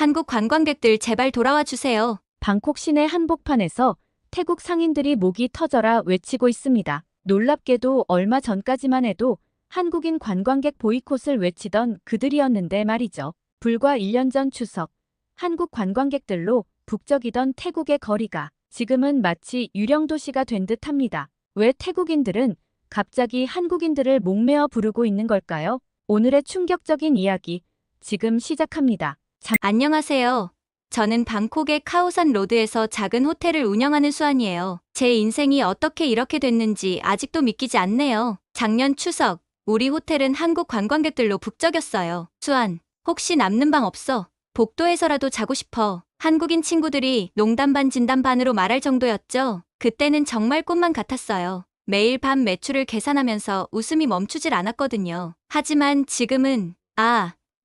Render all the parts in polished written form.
한국 관광객들 제발 돌아와 주세요. 방콕 시내 한복판에서 태국 상인들이 목이 터져라 외치고 있습니다. 놀랍게도 얼마 전까지만 해도 한국인 관광객 보이콧을 외치던 그들이었는데 말이죠. 불과 1년 전 추석, 한국 관광객들로 북적이던 태국의 거리가 지금은 마치 유령 도시가 된 듯합니다. 왜 태국인들은 갑자기 한국인들을 목매어 부르고 있는 걸까요? 오늘의 충격적인 이야기 지금 시작합니다. 안녕하세요. 저는 방콕의 카오산 로드에서 작은 호텔을 운영하는 수안이에요. 제 인생이 어떻게 이렇게 됐는지 아직도 믿기지 않네요. 작년 추석, 우리 호텔은 한국 관광객들로 북적였어요. 수안, 혹시 남는 방 없어? 복도에서라도 자고 싶어. 한국인 친구들이 농담 반 진담 반으로 말할 정도였죠. 그때는 정말 꿈만 같았어요. 매일 밤 매출을 계산하면서 웃음이 멈추질 않았거든요. 하지만 지금은,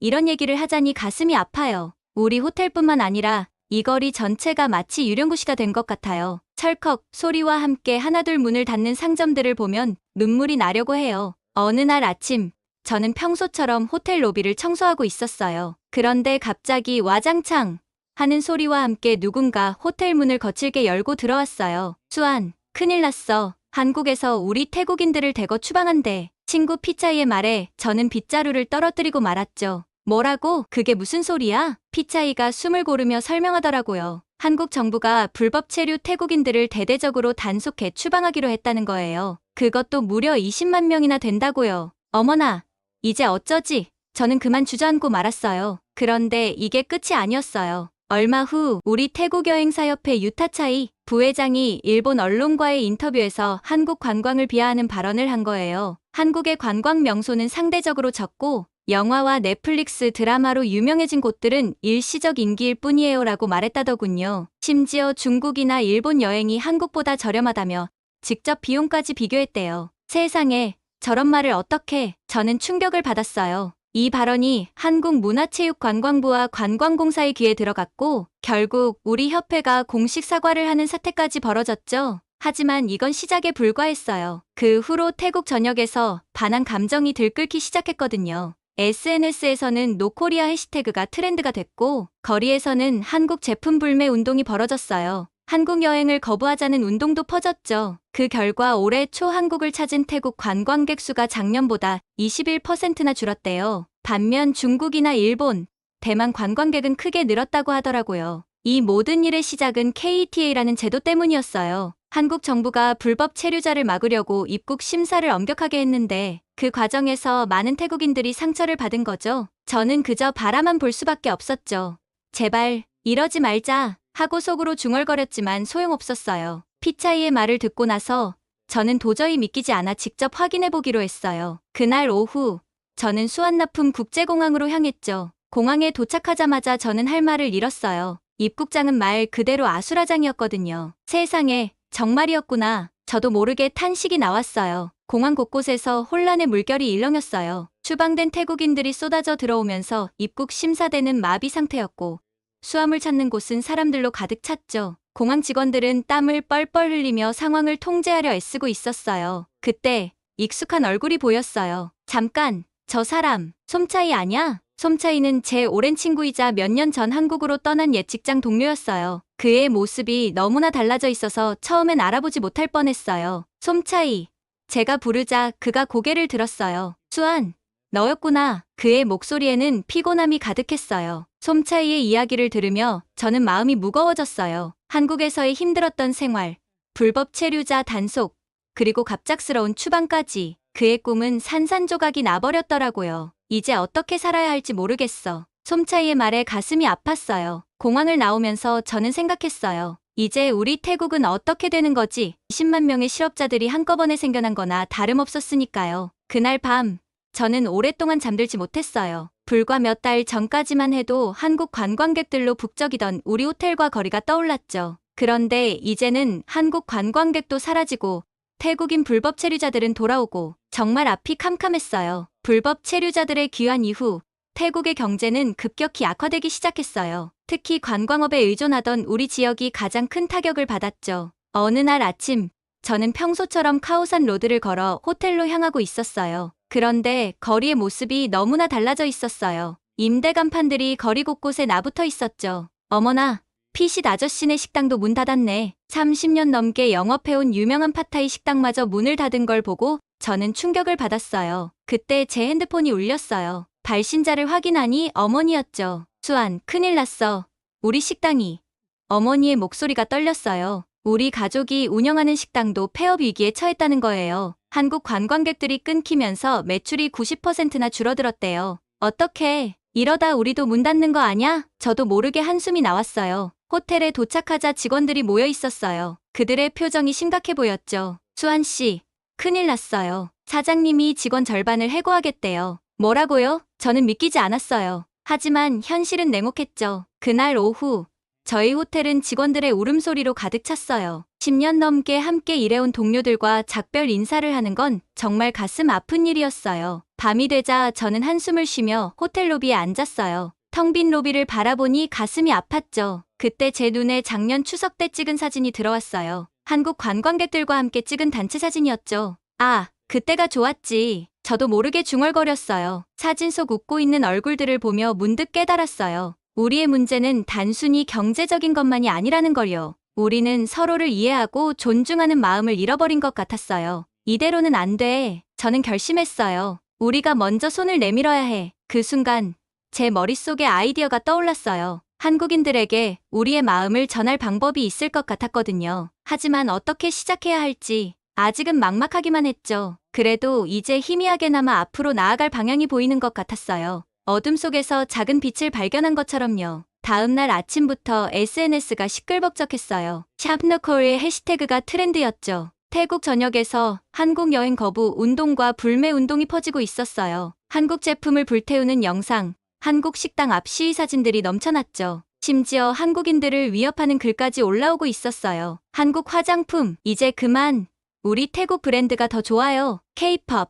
이런 얘기를 하자니 가슴이 아파요. 우리 호텔뿐만 아니라 이 거리 전체가 마치 유령구시가 된 것 같아요. 철컥 소리와 함께 하나둘 문을 닫는 상점들을 보면 눈물이 나려고 해요. 어느 날 아침, 저는 평소처럼 호텔 로비를 청소하고 있었어요. 그런데 갑자기 와장창 하는 소리와 함께 누군가 호텔 문을 거칠게 열고 들어왔어요. 수안, 큰일 났어. 한국에서 우리 태국인들을 대거 추방한대. 친구 피차이의 말에 저는 빗자루를 떨어뜨리고 말았죠. 뭐라고? 그게 무슨 소리야? 피차이가 숨을 고르며 설명하더라고요. 한국 정부가 불법 체류 태국인들을 대대적으로 단속해 추방하기로 했다는 거예요. 그것도 무려 20만 명이나 된다고요. 어머나, 이제 어쩌지? 저는 그만 주저앉고 말았어요. 그런데 이게 끝이 아니었어요. 얼마 후 우리 태국여행사협회 유타차이 부회장이 일본 언론과의 인터뷰에서 한국 관광을 비하하는 발언을 한 거예요. 한국의 관광 명소는 상대적으로 적고 영화와 넷플릭스 드라마로 유명해진 곳들은 일시적 인기일 뿐이에요 라고 말했다더군요. 심지어 중국이나 일본 여행이 한국보다 저렴하다며 직접 비용까지 비교했대요. 세상에, 저런 말을 어떻게. 저는 충격을 받았어요. 이 발언이 한국문화체육관광부와 관광공사의 귀에 들어갔고 결국 우리 협회가 공식 사과를 하는 사태까지 벌어졌죠. 하지만 이건 시작에 불과했어요. 그 후로 태국 전역에서 반한 감정이 들끓기 시작했거든요. SNS에서는 노코리아 해시태그가 트렌드가 됐고 거리에서는 한국 제품 불매 운동이 벌어졌어요. 한국 여행을 거부하자는 운동도 퍼졌죠. 그 결과 올해 초 한국을 찾은 태국 관광객 수가 작년보다 21%나 줄었대요. 반면 중국이나 일본, 대만 관광객은 크게 늘었다고 하더라고요. 이 모든 일의 시작은 KETA라는 제도 때문이었어요. 한국 정부가 불법 체류자를 막으려고 입국 심사를 엄격하게 했는데 그 과정에서 많은 태국인들이 상처를 받은 거죠. 저는 그저 바라만 볼 수밖에 없었죠. 제발 이러지 말자 하고 속으로 중얼거렸지만 소용없었어요. 피차이의 말을 듣고 나서 저는 도저히 믿기지 않아 직접 확인해보기로 했어요. 그날 오후 저는 수완나품 국제공항으로 향했죠. 공항에 도착하자마자 저는 할 말을 잃었어요. 입국장은 말 그대로 아수라장이었거든요. 세상에, 정말이었구나. 저도 모르게 탄식이 나왔어요. 공항 곳곳에서 혼란의 물결이 일렁였어요. 추방된 태국인들이 쏟아져 들어오면서 입국 심사대는 마비 상태였고 수암을 찾는 곳은 사람들로 가득 찼죠. 공항 직원들은 땀을 뻘뻘 흘리며 상황을 통제하려 애쓰고 있었어요. 그때 익숙한 얼굴이 보였어요. 잠깐, 저 사람, 솜차이 아냐? 솜차이는 제 오랜 친구이자 몇 년 전 한국으로 떠난 옛 직장 동료였어요. 그의 모습이 너무나 달라져 있어서 처음엔 알아보지 못할 뻔했어요. 솜차이. 제가 부르자 그가 고개를 들었어요. 수안, 너였구나. 그의 목소리에는 피곤함이 가득했어요. 솜차이의 이야기를 들으며 저는 마음이 무거워졌어요. 한국에서의 힘들었던 생활, 불법 체류자 단속, 그리고 갑작스러운 추방까지 그의 꿈은 산산조각이 나버렸더라고요. 이제 어떻게 살아야 할지 모르겠어. 솜차이의 말에 가슴이 아팠어요. 공항을 나오면서 저는 생각했어요. 이제 우리 태국은 어떻게 되는 거지? 20만 명의 실업자들이 한꺼번에 생겨난 거나 다름없었으니까요. 그날 밤, 저는 오랫동안 잠들지 못했어요. 불과 몇 달 전까지만 해도 한국 관광객들로 북적이던 우리 호텔과 거리가 떠올랐죠. 그런데 이제는 한국 관광객도 사라지고 태국인 불법 체류자들은 돌아오고 정말 앞이 캄캄했어요. 불법 체류자들의 귀환 이후 태국의 경제는 급격히 악화되기 시작했어요. 특히 관광업에 의존하던 우리 지역이 가장 큰 타격을 받았죠. 어느 날 아침, 저는 평소처럼 카오산 로드를 걸어 호텔로 향하고 있었어요. 그런데 거리의 모습이 너무나 달라져 있었어요. 임대 간판들이 거리 곳곳에 나붙어 있었죠. 어머나, 피식 아저씨네 식당도 문 닫았네. 30년 넘게 영업해온 유명한 팟타이 식당마저 문을 닫은 걸 보고 저는 충격을 받았어요. 그때 제 핸드폰이 울렸어요. 발신자를 확인하니 어머니였죠. 수안, 큰일 났어. 우리 식당이. 어머니의 목소리가 떨렸어요. 우리 가족이 운영하는 식당도 폐업 위기에 처했다는 거예요. 한국 관광객들이 끊기면서 매출이 90%나 줄어들었대요. 어떡해. 이러다 우리도 문 닫는 거 아냐? 저도 모르게 한숨이 나왔어요. 호텔에 도착하자 직원들이 모여 있었어요. 그들의 표정이 심각해 보였죠. 수안 씨, 큰일 났어요. 사장님이 직원 절반을 해고하겠대요. 뭐라고요? 저는 믿기지 않았어요. 하지만 현실은 냉혹했죠. 그날 오후, 저희 호텔은 직원들의 울음소리로 가득 찼어요. 10년 넘게 함께 일해온 동료들과 작별 인사를 하는 건 정말 가슴 아픈 일이었어요. 밤이 되자 저는 한숨을 쉬며 호텔 로비에 앉았어요. 텅 빈 로비를 바라보니 가슴이 아팠죠. 그때 제 눈에 작년 추석 때 찍은 사진이 들어왔어요. 한국 관광객들과 함께 찍은 단체 사진이었죠. 아, 그때가 좋았지. 저도 모르게 중얼거렸어요. 사진 속 웃고 있는 얼굴들을 보며 문득 깨달았어요. 우리의 문제는 단순히 경제적인 것만이 아니라는 걸요. 우리는 서로를 이해하고 존중하는 마음을 잃어버린 것 같았어요. 이대로는 안 돼. 저는 결심했어요. 우리가 먼저 손을 내밀어야 해. 그 순간 제 머릿속에 아이디어가 떠올랐어요. 한국인들에게 우리의 마음을 전할 방법이 있을 것 같았거든요. 하지만 어떻게 시작해야 할지 아직은 막막하기만 했죠. 그래도 이제 희미하게나마 앞으로 나아갈 방향이 보이는 것 같았어요. 어둠 속에서 작은 빛을 발견한 것처럼요. 다음 날 아침부터 SNS가 시끌벅적했어요. 샵너콜의 해시태그가 트렌드였죠. 태국 전역에서 한국 여행 거부 운동과 불매 운동이 퍼지고 있었어요. 한국 제품을 불태우는 영상, 한국 식당 앞 시위 사진들이 넘쳐났죠. 심지어 한국인들을 위협하는 글까지 올라오고 있었어요. 한국 화장품, 이제 그만. 우리 태국 브랜드가 더 좋아요. K-pop,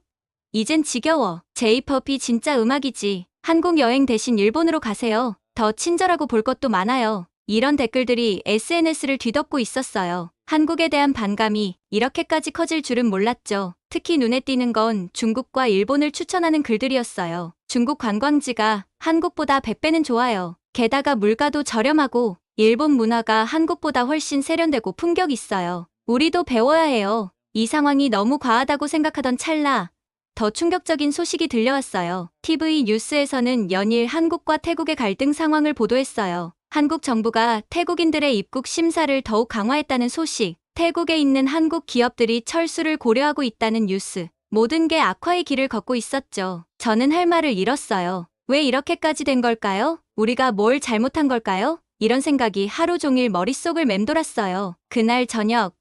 이젠 지겨워. J-pop이 진짜 음악이지. 한국 여행 대신 일본으로 가세요. 더 친절하고 볼 것도 많아요. 이런 댓글들이 SNS를 뒤덮고 있었어요. 한국에 대한 반감이 이렇게까지 커질 줄은 몰랐죠. 특히 눈에 띄는 건 중국과 일본을 추천하는 글들이었어요. 중국 관광지가 한국보다 100배는 좋아요. 게다가 물가도 저렴하고 일본 문화가 한국보다 훨씬 세련되고 품격 있어요. 우리도 배워야 해요. 이 상황이 너무 과하다고 생각하던 찰나 더 충격적인 소식이 들려왔어요. TV 뉴스에서는 연일 한국과 태국의 갈등 상황을 보도했어요. 한국 정부가 태국인들의 입국 심사를 더욱 강화했다는 소식, 태국에 있는 한국 기업들이 철수를 고려하고 있다는 뉴스, 모든 게 악화의 길을 걷고 있었죠. 저는 할 말을 잃었어요. 왜 이렇게까지 된 걸까요? 우리가 뭘 잘못한 걸까요? 이런 생각이 하루 종일 머릿속을 맴돌았어요. 그날 저녁,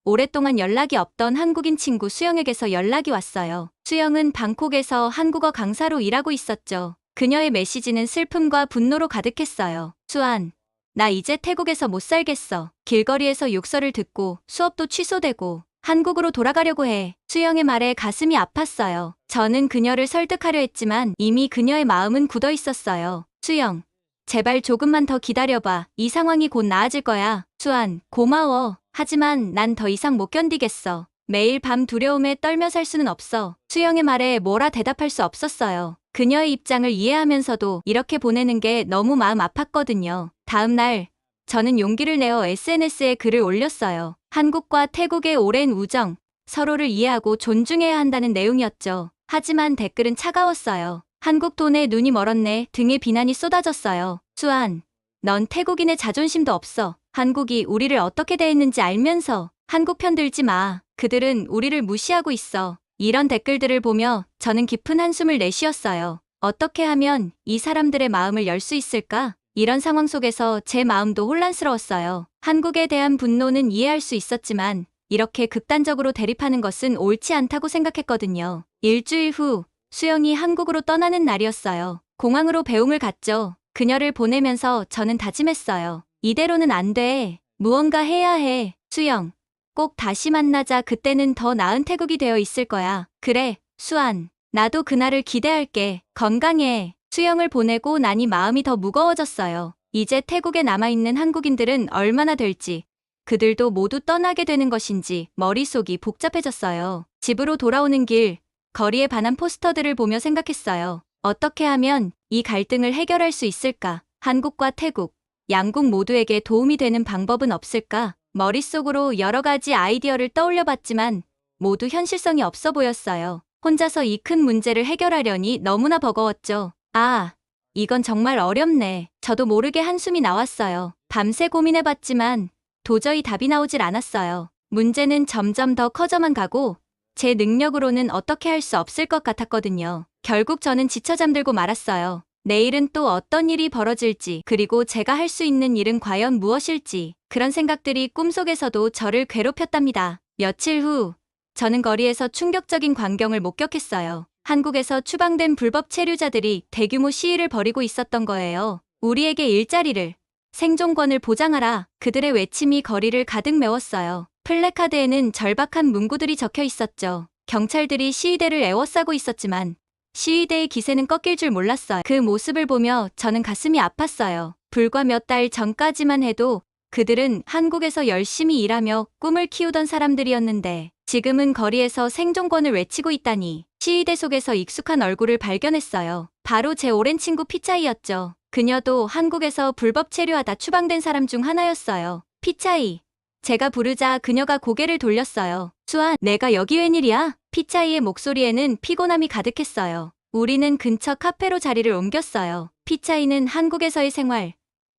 오랫동안 연락이 없던 한국인 친구 수영에게서 연락이 왔어요. 수영은 방콕에서 한국어 강사로 일하고 있었죠. 그녀의 메시지는 슬픔과 분노로 가득했어요. 수안, 나 이제 태국에서 못 살겠어. 길거리에서 욕설을 듣고 수업도 취소되고 한국으로 돌아가려고 해. 수영의 말에 가슴이 아팠어요. 저는 그녀를 설득하려 했지만 이미 그녀의 마음은 굳어 있었어요. 수영, 제발 조금만 더 기다려봐. 이 상황이 곧 나아질 거야. 수안, 고마워. 하지만 난 더 이상 못 견디겠어. 매일 밤 두려움에 떨며 살 수는 없어. 수영의 말에 뭐라 대답할 수 없었어요. 그녀의 입장을 이해하면서도 이렇게 보내는 게 너무 마음 아팠거든요. 다음 날, 저는 용기를 내어 SNS에 글을 올렸어요. 한국과 태국의 오랜 우정, 서로를 이해하고 존중해야 한다는 내용이었죠. 하지만 댓글은 차가웠어요. 한국 돈에 눈이 멀었네 등의 비난이 쏟아졌어요. 수안, 넌 태국인의 자존심도 없어. 한국이 우리를 어떻게 대했는지 알면서 한국 편 들지 마. 그들은 우리를 무시하고 있어. 이런 댓글들을 보며 저는 깊은 한숨을 내쉬었어요. 어떻게 하면 이 사람들의 마음을 열 수 있을까? 이런 상황 속에서 제 마음도 혼란스러웠어요. 한국에 대한 분노는 이해할 수 있었지만 이렇게 극단적으로 대립하는 것은 옳지 않다고 생각했거든요. 일주일 후 수영이 한국으로 떠나는 날이었어요. 공항으로 배웅을 갔죠. 그녀를 보내면서 저는 다짐했어요. 이대로는 안 돼. 무언가 해야 해. 수영, 꼭 다시 만나자. 그때는 더 나은 태국이 되어 있을 거야. 그래, 수안. 나도 그날을 기대할게. 건강해. 수영을 보내고 나니 마음이 더 무거워졌어요. 이제 태국에 남아있는 한국인들은 얼마나 될지, 그들도 모두 떠나게 되는 것인지 머릿속이 복잡해졌어요. 집으로 돌아오는 길, 거리에 반한 포스터들을 보며 생각했어요. 어떻게 하면 이 갈등을 해결할 수 있을까? 한국과 태국, 양국 모두에게 도움이 되는 방법은 없을까? 머릿속으로 여러 가지 아이디어를 떠올려 봤지만 모두 현실성이 없어 보였어요. 혼자서 이 큰 문제를 해결하려니 너무나 버거웠죠. 아, 이건 정말 어렵네. 저도 모르게 한숨이 나왔어요. 밤새 고민해봤지만 도저히 답이 나오질 않았어요. 문제는 점점 더 커져만 가고 제 능력으로는 어떻게 할 수 없을 것 같았거든요. 결국 저는 지쳐 잠들고 말았어요. 내일은 또 어떤 일이 벌어질지, 그리고 제가 할 수 있는 일은 과연 무엇일지, 그런 생각들이 꿈속에서도 저를 괴롭혔답니다. 며칠 후, 저는 거리에서 충격적인 광경을 목격했어요. 한국에서 추방된 불법 체류자들이 대규모 시위를 벌이고 있었던 거예요. 우리에게 일자리를, 생존권을 보장하라. 그들의 외침이 거리를 가득 메웠어요. 플래카드에는 절박한 문구들이 적혀 있었죠. 경찰들이 시위대를 에워싸고 있었지만 시위대의 기세는 꺾일 줄 몰랐어요. 그 모습을 보며 저는 가슴이 아팠어요. 불과 몇 달 전까지만 해도 그들은 한국에서 열심히 일하며 꿈을 키우던 사람들이었는데 지금은 거리에서 생존권을 외치고 있다니. 시위대 속에서 익숙한 얼굴을 발견했어요. 바로 제 오랜 친구 피차이였죠. 그녀도 한국에서 불법 체류하다 추방된 사람 중 하나였어요. 피차이. 제가 부르자 그녀가 고개를 돌렸어요. 수아, 내가 여기 웬일이야? 피차이의 목소리에는 피곤함이 가득했어요. 우리는 근처 카페로 자리를 옮겼어요. 피차이는 한국에서의 생활,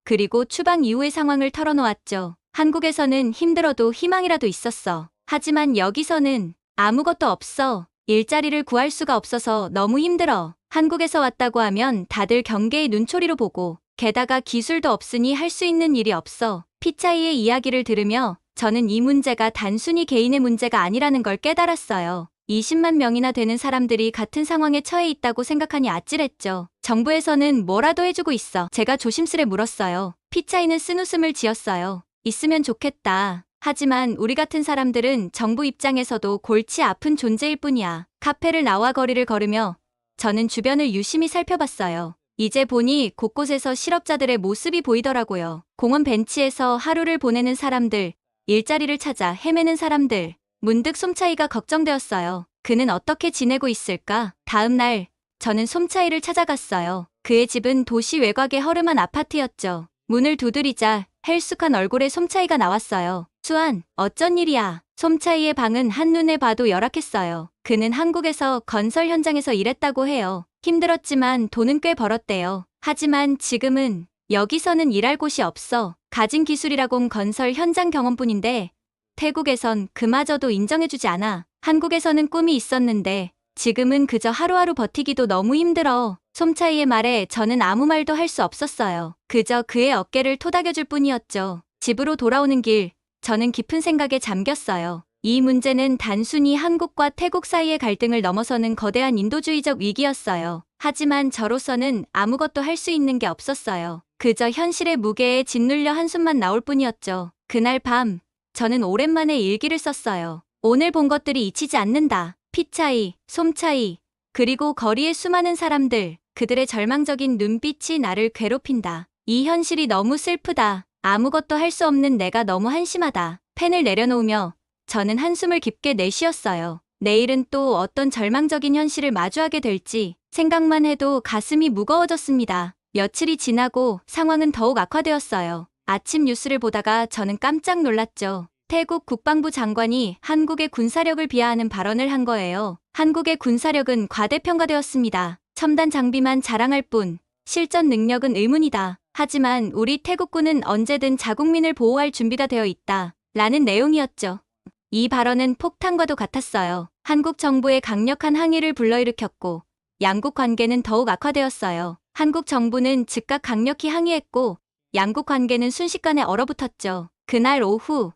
그리고 추방 이후의 상황을 털어놓았죠. 한국에서는 힘들어도 희망이라도 있었어. 하지만 여기서는 아무것도 없어. 일자리를 구할 수가 없어서 너무 힘들어. 한국에서 왔다고 하면 다들 경계의 눈초리로 보고, 게다가 기술도 없으니 할 수 있는 일이 없어. 피차이의 이야기를 들으며 저는 이 문제가 단순히 개인의 문제가 아니라는 걸 깨달았어요. 20만 명이나 되는 사람들이 같은 상황에 처해 있다고 생각하니 아찔했죠. 정부에서는 뭐라도 해주고 있어. 제가 조심스레 물었어요. 피차이는 쓴웃음을 지었어요. 있으면 좋겠다. 하지만 우리 같은 사람들은 정부 입장에서도 골치 아픈 존재일 뿐이야. 카페를 나와 거리를 걸으며 저는 주변을 유심히 살펴봤어요. 이제 보니 곳곳에서 실업자들의 모습이 보이더라고요. 공원 벤치에서 하루를 보내는 사람들, 일자리를 찾아 헤매는 사람들. 문득 솜차이가 걱정되었어요. 그는 어떻게 지내고 있을까? 다음 날, 저는 솜차이를 찾아갔어요. 그의 집은 도시 외곽의 허름한 아파트였죠. 문을 두드리자 헬쑥한 얼굴에 솜차이가 나왔어요. 수안, 어쩐 일이야? 솜차이의 방은 한눈에 봐도 열악했어요. 그는 한국에서 건설 현장에서 일했다고 해요. 힘들었지만 돈은 꽤 벌었대요. 하지만 지금은 여기서는 일할 곳이 없어. 가진 기술이라곤 건설 현장 경험뿐인데 태국에선 그마저도 인정해주지 않아. 한국에서는 꿈이 있었는데 지금은 그저 하루하루 버티기도 너무 힘들어. 솜차이의 말에 저는 아무 말도 할 수 없었어요. 그저 그의 어깨를 토닥여줄 뿐이었죠. 집으로 돌아오는 길, 저는 깊은 생각에 잠겼어요. 이 문제는 단순히 한국과 태국 사이의 갈등을 넘어서는 거대한 인도주의적 위기였어요. 하지만 저로서는 아무것도 할 수 있는 게 없었어요. 그저 현실의 무게에 짓눌려 한숨만 나올 뿐이었죠. 그날 밤, 저는 오랜만에 일기를 썼어요. 오늘 본 것들이 잊히지 않는다. 피차이, 솜차이, 그리고 거리의 수많은 사람들, 그들의 절망적인 눈빛이 나를 괴롭힌다. 이 현실이 너무 슬프다. 아무것도 할 수 없는 내가 너무 한심하다. 펜을 내려놓으며 저는 한숨을 깊게 내쉬었어요. 내일은 또 어떤 절망적인 현실을 마주하게 될지 생각만 해도 가슴이 무거워졌습니다. 며칠이 지나고 상황은 더욱 악화되었어요. 아침 뉴스를 보다가 저는 깜짝 놀랐죠. 태국 국방부 장관이 한국의 군사력을 비하하는 발언을 한 거예요. 한국의 군사력은 과대평가되었습니다. 첨단 장비만 자랑할 뿐 실전 능력은 의문이다. 하지만 우리 태국군은 언제든 자국민을 보호할 준비가 되어 있다. 라는 내용이었죠. 이 발언은 폭탄과도 같았어요. 한국 정부의 강력한 항의를 불러일으켰고 양국 관계는 더욱 악화되었어요. 한국 정부는 즉각 강력히 항의했고 양국 관계는 순식간에 얼어붙었죠. 그날 오후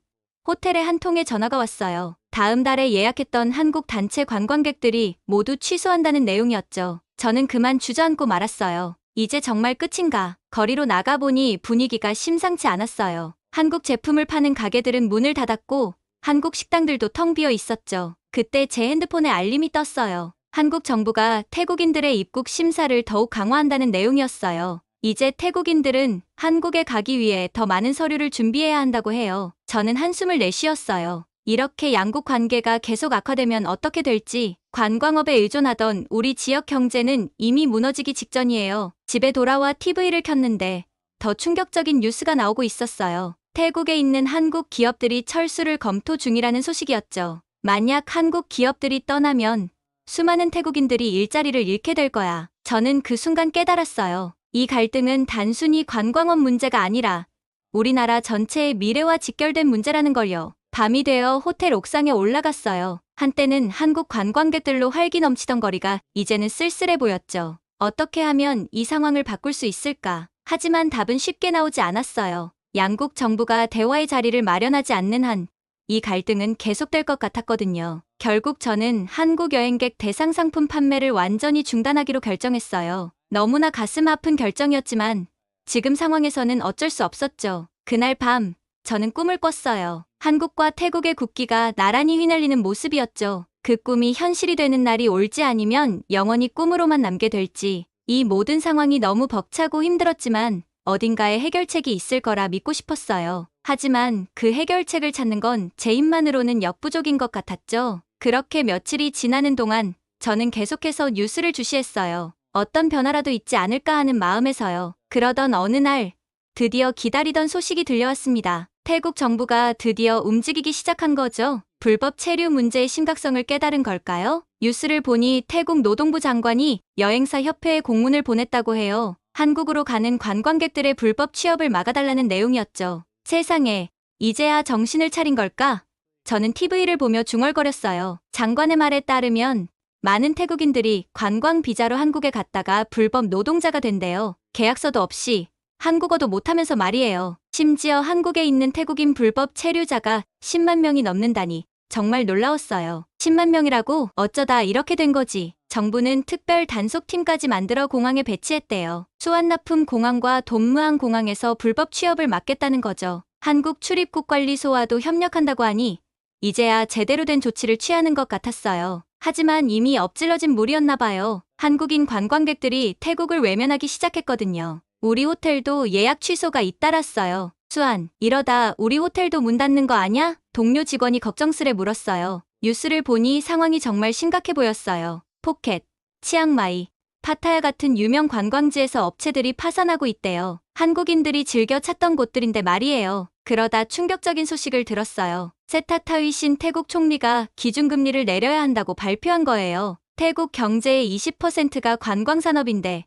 호텔에 한 통의 전화가 왔어요. 다음 달에 예약했던 한국 단체 관광객들이 모두 취소한다는 내용이었죠. 저는 그만 주저앉고 말았어요. 이제 정말 끝인가? 거리로 나가보니 분위기가 심상치 않았어요. 한국 제품을 파는 가게들은 문을 닫았고 한국 식당들도 텅 비어 있었죠. 그때 제 핸드폰에 알림이 떴어요. 한국 정부가 태국인들의 입국 심사를 더욱 강화한다는 내용이었어요. 이제 태국인들은 한국에 가기 위해 더 많은 서류를 준비해야 한다고 해요. 저는 한숨을 내쉬었어요. 이렇게 양국 관계가 계속 악화되면 어떻게 될지. 관광업에 의존하던 우리 지역 경제는 이미 무너지기 직전이에요. 집에 돌아와 TV를 켰는데 더 충격적인 뉴스가 나오고 있었어요. 태국에 있는 한국 기업들이 철수를 검토 중이라는 소식이었죠. 만약 한국 기업들이 떠나면 수많은 태국인들이 일자리를 잃게 될 거야. 저는 그 순간 깨달았어요. 이 갈등은 단순히 관광업 문제가 아니라 우리나라 전체의 미래와 직결된 문제라는 걸요. 밤이 되어 호텔 옥상에 올라갔어요. 한때는 한국 관광객들로 활기 넘치던 거리가 이제는 쓸쓸해 보였죠. 어떻게 하면 이 상황을 바꿀 수 있을까? 하지만 답은 쉽게 나오지 않았어요. 양국 정부가 대화의 자리를 마련하지 않는 한 이 갈등은 계속될 것 같았거든요. 결국 저는 한국 여행객 대상 상품 판매를 완전히 중단하기로 결정했어요. 너무나 가슴 아픈 결정이었지만 지금 상황에서는 어쩔 수 없었죠. 그날 밤 저는 꿈을 꿨어요. 한국과 태국의 국기가 나란히 휘날리는 모습이었죠. 그 꿈이 현실이 되는 날이 올지 아니면 영원히 꿈으로만 남게 될지. 이 모든 상황이 너무 벅차고 힘들었지만 어딘가에 해결책이 있을 거라 믿고 싶었어요. 하지만 그 해결책을 찾는 건 제 힘만으로는 역부족인 것 같았죠. 그렇게 며칠이 지나는 동안 저는 계속해서 뉴스를 주시했어요. 어떤 변화라도 있지 않을까 하는 마음에서요. 그러던 어느 날 드디어 기다리던 소식이 들려왔습니다. 태국 정부가 드디어 움직이기 시작한 거죠. 불법 체류 문제의 심각성을 깨달은 걸까요? 뉴스를 보니 태국 노동부 장관이 여행사 협회에 공문을 보냈다고 해요. 한국으로 가는 관광객들의 불법 취업을 막아달라는 내용이었죠. 세상에, 이제야 정신을 차린 걸까? 저는 TV를 보며 중얼거렸어요. 장관의 말에 따르면 많은 태국인들이 관광 비자로 한국에 갔다가 불법 노동자가 된대요. 계약서도 없이 한국어도 못하면서 말이에요. 심지어 한국에 있는 태국인 불법 체류자가 10만 명이 넘는다니 정말 놀라웠어요. 10만 명이라고? 어쩌다 이렇게 된 거지. 정부는 특별 단속팀까지 만들어 공항에 배치했대요. 수완나품 공항과 돈무항 공항에서 불법 취업을 막겠다는 거죠. 한국 출입국관리소와도 협력한다고 하니 이제야 제대로 된 조치를 취하는 것 같았어요. 하지만 이미 엎질러진 물이었나 봐요. 한국인 관광객들이 태국을 외면하기 시작했거든요. 우리 호텔도 예약 취소가 잇따랐어요. 수안, 이러다 우리 호텔도 문 닫는 거 아냐? 동료 직원이 걱정스레 물었어요. 뉴스를 보니 상황이 정말 심각해 보였어요. 포켓, 치앙마이, 파타야 같은 유명 관광지에서 업체들이 파산하고 있대요. 한국인들이 즐겨 찾던 곳들인데 말이에요. 그러다 충격적인 소식을 들었어요. 세타타위신 태국 총리가 기준금리를 내려야 한다고 발표한 거예요. 태국 경제의 20%가 관광산업인데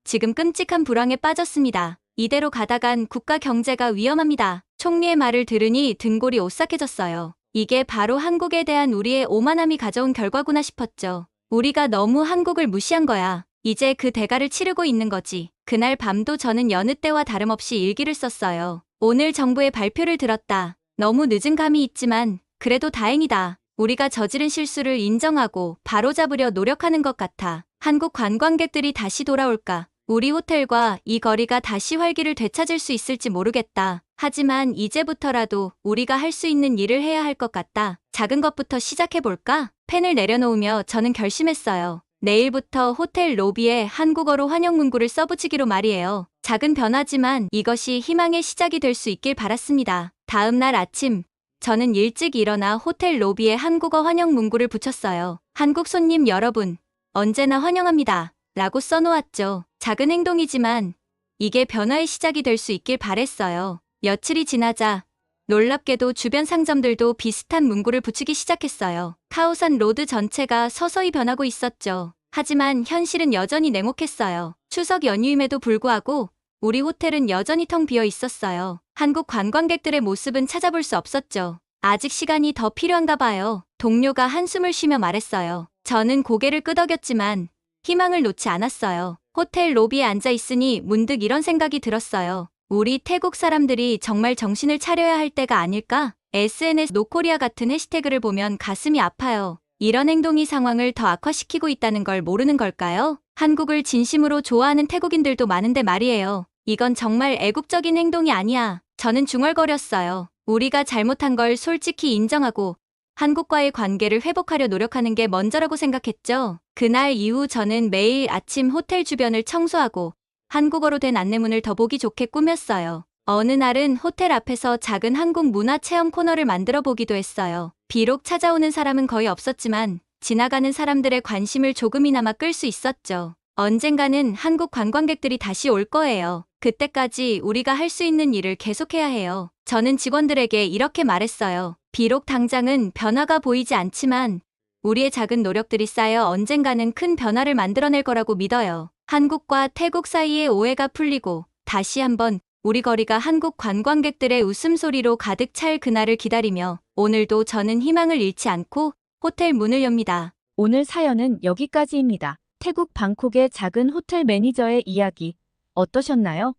지금 끔찍한 불황에 빠졌습니다. 이대로 가다간 국가 경제가 위험합니다. 총리의 말을 들으니 등골이 오싹해졌어요. 이게 바로 한국에 대한 우리의 오만함이 가져온 결과구나 싶었죠. 우리가 너무 한국을 무시한 거야. 이제 그 대가를 치르고 있는 거지. 그날 밤도 저는 여느 때와 다름없이 일기를 썼어요. 오늘 정부의 발표를 들었다. 너무 늦은 감이 있지만 그래도 다행이다. 우리가 저지른 실수를 인정하고 바로잡으려 노력하는 것 같아. 한국 관광객들이 다시 돌아올까? 우리 호텔과 이 거리가 다시 활기를 되찾을 수 있을지 모르겠다. 하지만 이제부터라도 우리가 할 수 있는 일을 해야 할 것 같다. 작은 것부터 시작해볼까? 펜을 내려놓으며 저는 결심했어요. 내일부터 호텔 로비에 한국어로 환영 문구를 써붙이기로 말이에요. 작은 변화지만 이것이 희망의 시작이 될 수 있길 바랐습니다. 다음 날 아침, 저는 일찍 일어나 호텔 로비에 한국어 환영 문구를 붙였어요. 한국 손님 여러분, 언제나 환영합니다. 라고 써놓았죠. 작은 행동이지만 이게 변화의 시작이 될 수 있길 바랬어요. 며칠이 지나자 놀랍게도 주변 상점들도 비슷한 문구를 붙이기 시작했어요. 카오산 로드 전체가 서서히 변하고 있었죠. 하지만 현실은 여전히 냉혹했어요. 추석 연휴임에도 불구하고 우리 호텔은 여전히 텅 비어 있었어요. 한국 관광객들의 모습은 찾아볼 수 없었죠. 아직 시간이 더 필요한가 봐요. 동료가 한숨을 쉬며 말했어요. 저는 고개를 끄덕였지만 희망을 놓지 않았어요. 호텔 로비에 앉아 있으니 문득 이런 생각이 들었어요. 우리 태국 사람들이 정말 정신을 차려야 할 때가 아닐까? SNS 노코리아 같은 해시태그를 보면 가슴이 아파요. 이런 행동이 상황을 더 악화시키고 있다는 걸 모르는 걸까요? 한국을 진심으로 좋아하는 태국인들도 많은데 말이에요. 이건 정말 애국적인 행동이 아니야. 저는 중얼거렸어요. 우리가 잘못한 걸 솔직히 인정하고 한국과의 관계를 회복하려 노력하는 게 먼저라고 생각했죠. 그날 이후 저는 매일 아침 호텔 주변을 청소하고 한국어로 된 안내문을 더 보기 좋게 꾸몄어요. 어느 날은 호텔 앞에서 작은 한국 문화 체험 코너를 만들어 보기도 했어요. 비록 찾아오는 사람은 거의 없었지만 지나가는 사람들의 관심을 조금이나마 끌 수 있었죠. 언젠가는 한국 관광객들이 다시 올 거예요. 그때까지 우리가 할 수 있는 일을 계속해야 해요. 저는 직원들에게 이렇게 말했어요. 비록 당장은 변화가 보이지 않지만 우리의 작은 노력들이 쌓여 언젠가는 큰 변화를 만들어낼 거라고 믿어요. 한국과 태국 사이의 오해가 풀리고 다시 한번 우리 거리가 한국 관광객들의 웃음소리로 가득 찰 그날을 기다리며 오늘도 저는 희망을 잃지 않고 호텔 문을 엽니다. 오늘 사연은 여기까지입니다. 태국 방콕의 작은 호텔 매니저의 이야기 어떠셨나요?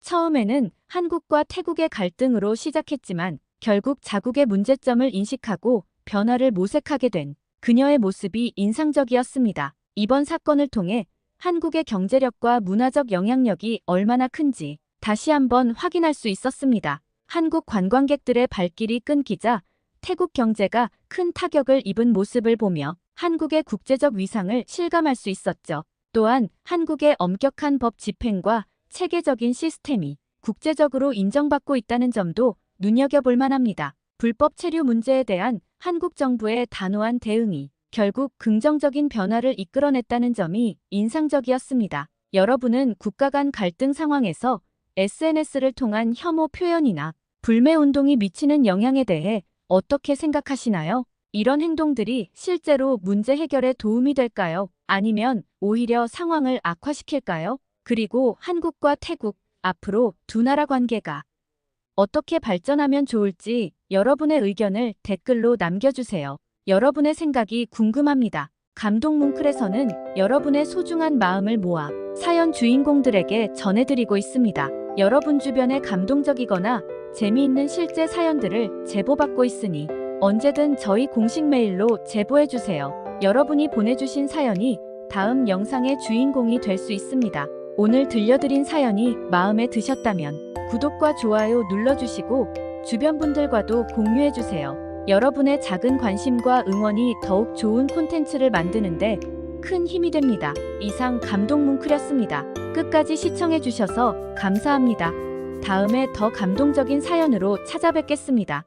처음에는 한국과 태국의 갈등으로 시작했지만 결국 자국의 문제점을 인식하고 변화를 모색하게 된 그녀의 모습이 인상적이었습니다. 이번 사건을 통해 한국의 경제력과 문화적 영향력이 얼마나 큰지 다시 한번 확인할 수 있었습니다. 한국 관광객들의 발길이 끊기자 태국 경제가 큰 타격을 입은 모습을 보며 한국의 국제적 위상을 실감할 수 있었죠. 또한 한국의 엄격한 법 집행과 체계적인 시스템이 국제적으로 인정받고 있다는 점도 눈여겨볼 만합니다. 불법 체류 문제에 대한 한국 정부의 단호한 대응이 결국 긍정적인 변화를 이끌어냈다는 점이 인상적이었습니다. 여러분은 국가 간 갈등 상황에서 SNS를 통한 혐오 표현이나 불매 운동이 미치는 영향에 대해 어떻게 생각하시나요? 이런 행동들이 실제로 문제 해결에 도움이 될까요? 아니면 오히려 상황을 악화시킬까요? 그리고 한국과 태국, 앞으로 두 나라 관계가 어떻게 발전하면 좋을지 여러분의 의견을 댓글로 남겨주세요. 여러분의 생각이 궁금합니다. 감동 뭉클에서는 여러분의 소중한 마음을 모아 사연 주인공들에게 전해드리고 있습니다. 여러분 주변에 감동적이거나 재미있는 실제 사연들을 제보받고 있으니 언제든 저희 공식 메일로 제보해주세요. 여러분이 보내주신 사연이 다음 영상의 주인공이 될 수 있습니다. 오늘 들려드린 사연이 마음에 드셨다면 구독과 좋아요 눌러주시고 주변 분들과도 공유해주세요. 여러분의 작은 관심과 응원이 더욱 좋은 콘텐츠를 만드는데 큰 힘이 됩니다. 이상 감동 뭉클이었습니다. 끝까지 시청해주셔서 감사합니다. 다음에 더 감동적인 사연으로 찾아뵙겠습니다.